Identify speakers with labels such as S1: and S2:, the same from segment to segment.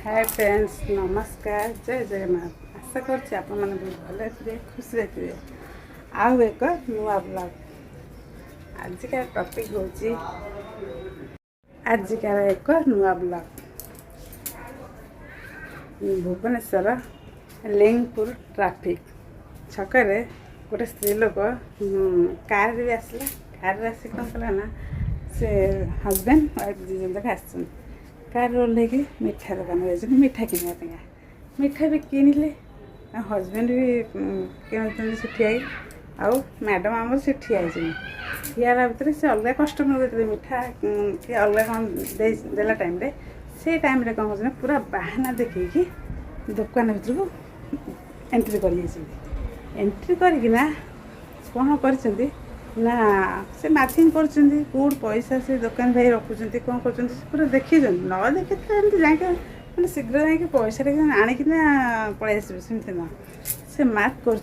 S1: hi friends नमस्कार जय जगन्नाथ आशा करछि आपण माने भले थे खुश थे आउ एक नुआ ब्लॉग आजिकार टॉपिक होची आजिकार एक नुआ ब्लॉग भुवनेश्वर लिंगपुर ट्रैफिक छकरे गोटे स्त्री लोक कार रे आसला कार रे आसी कौन कला ना से हजबैंड वाइफ जी जक आस कार ओह्लैक मिठा दुकान जाइए मिठा किना मिठा भी किनिले हजबैंड भी किणुच्च से ठिया आउ मैडम आम से ठिया ठिया भितर से अलग कस्टमर देते मिठा कि अलग कौन देला टाइम से टाइम रे कौन कर पूरा बाहाना देखी दुकान भर को एंट्री कर एंट्री करना कौन कर ना से मैचिंग कर पैसा से दुकान भाई रखुच्च कौन कर पूरा देखी न देखी तो जाके मैंने शीघ्र जाकि पैसा आणिक पलि आसबे सेमती ना से मार्क कर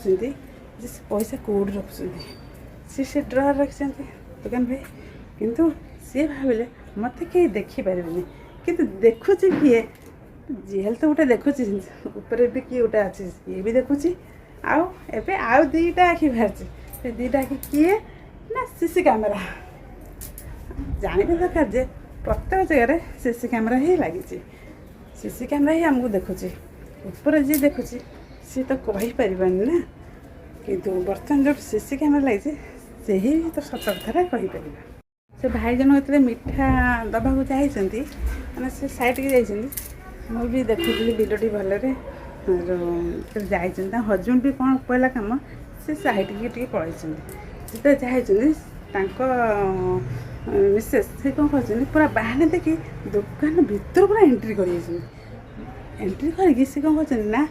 S1: पैसा कौट रखुच्च से ड्रअर रखिंट दुकान भाई किंतु सी भाविले मत कहीं देखिपारे कि देखुची किए जेल तो गोटे देखुची ऊपर भी किए गोटे अच्छी ये भी देखुची आउ एबे आउ दुईटा आखि बाहर से दुईटा आखि किए ना सीसी कैमेरा जानवे दरकार जे प्रत्येक जगह सीसी कैमेरा ही लगी सीसी कैमेरा ही आमको देखुची ऊपर जी देखुची सी तो कहीपर ना किंतु बर्तमान जो सीसी कैमेरा लगी से ही तो सत कथा कहीपर से भाई जन जो मिठा दबाक जाइए मैंने से साइड की जाइए मुझे देखुली भिडियोटी भलरे जाइए हजबैंड भी कौन कहला कम से साइड की पलैं जिते जाइए मिसेस से कौन कर पूरा बाहर देखी दुकान भीतर पूरा एंट्री कर एंट्री करके सी कौन कर ना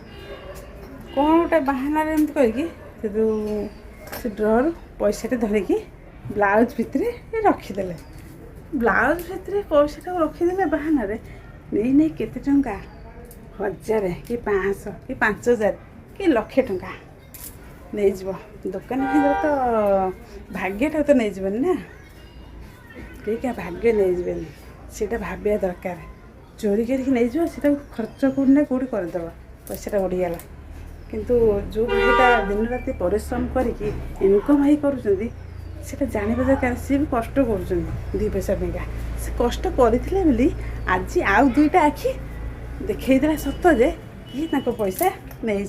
S1: कौन गोटे बाहाना एमती करके ड्रअर पैसा धरिकी ब्लाउज भितर रखीदे ब्लाउज भितर पैसा रखीदे बाहाना नहीं नहीं केते टंका 1000 कि 500 कि 5000 कि लक्षे टंका नहीं जीव दुकान भाई तो भाग्यटा तो नहीं जीवन ना क्या भाग्य नहीं जीवन सीटा भाविया दरकार चोरी करके नहीं जीव खर्च कौटना कौटी करदेव पैसाटा उड़ीगला किंतु जो भाईटा दिन राति परिश्रम करके इनकम ही करुँच जानवा दरकार सी भी कष्ट कर 2 पैसा पाइका से कष्ट करते बोली आज आउ दुईटा आखि देखला सत जे कि पैसा नहीं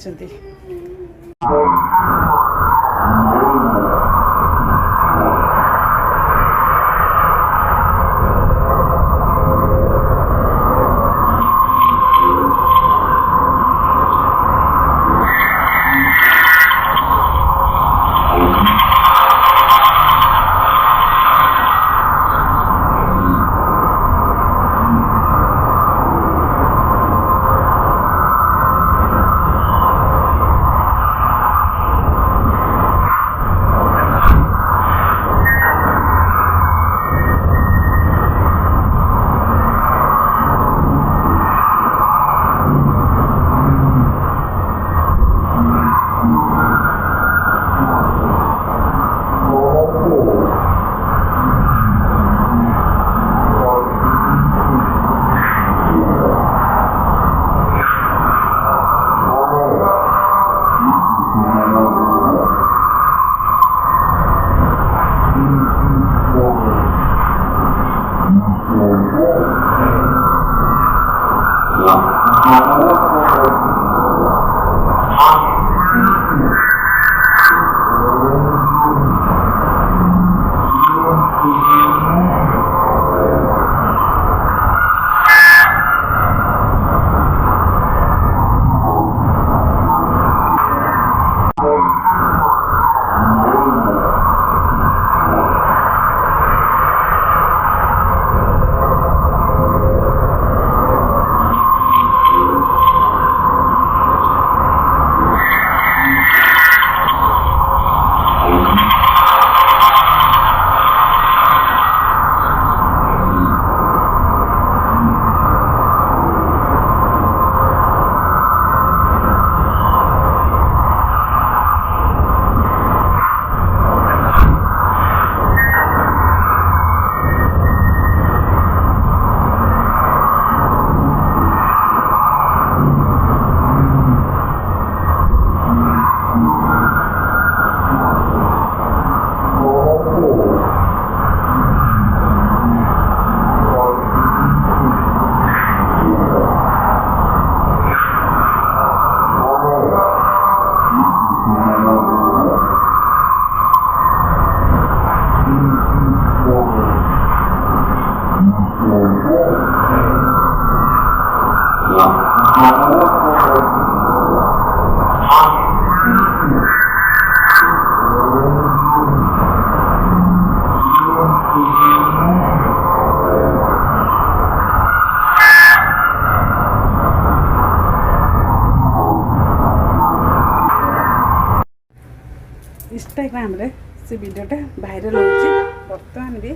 S1: से वीडियोटा भाइराल होची बर्तमान भी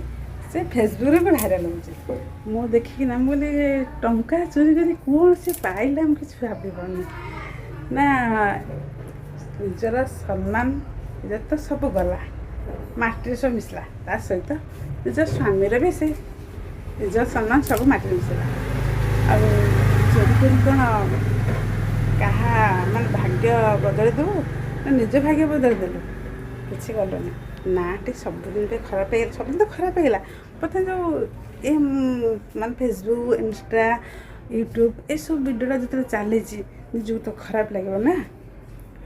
S1: से फेसबुक रे भी भाइराल होची मु देखी ना बोले टंका चोरी करी कौन से पाइला हम किछ भाबी पानी ना निजर सम्मान इज्जत तो सब गला माटी सब मिसला ता सहित निज स्वामी भी से निज सम्मान सब माटी मिसला आ चोरी करी कौन कहा मान भाग्य बदल देबू ना निज भाग्य बदल देलु किसी गलनी नाटी सबुदिन खराब है सब तो खराब है प्रथम जो ये मान फेसबुक इंस्टा यूट्यूब ये सब वीडियोटा जो चली निजू तो खराब लगे ना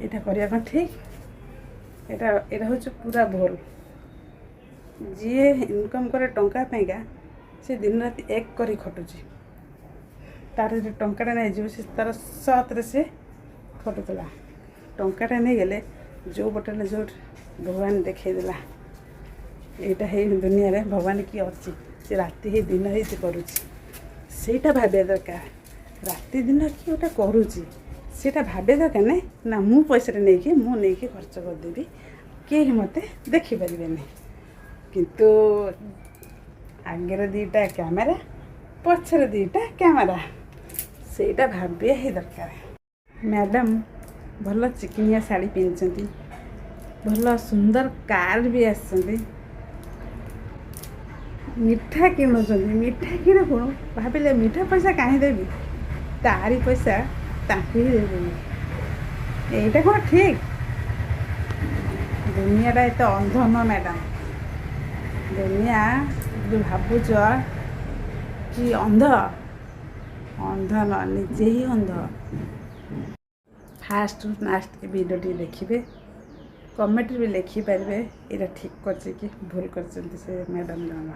S1: यहाँ करने ठीक यहाँ हूँ पूरा भूल जी इनकम करे टंका पाइका से दिन रात एक करी खटुची तार जो टंकाटा नहीं जो तार सतरे से खटुला टंकाटा नहीं गले जो पटेल जो भगवान देखेदेला यहाँ है दुनिया रे भगवान किए अच्छी से राति ही दिन ही से करुँचा भावे दरकार राति दिन कि गोटे करुँचा भावे दरकार ना मु पैसा नहीं खर्च करदेवी कहीं मत देखिपारे नहीं किंतु आगे दीटा कैमेरा पछर दीटा कैमेरा सेटा भाविया ही दरकार मैडम भल चिकिनिया शाढ़ी पिंधि भल सुंदर कार भी आसती मिठा किणुंट मिठा किण कौन भाविले मिठा पैसा कहीं देवी तारी पैसा ताकि ही देवी यहीटा कौन ठीक दुनियाटा एत अंध न मैडम दुनिया जो भावुच कि अंध अंध न निजे ही अंध फास्ट लास्ट के वीडियोटी देखिए कमेंट भी लिखिपारे यहाँ ठीक कर भूल कर मैडम जन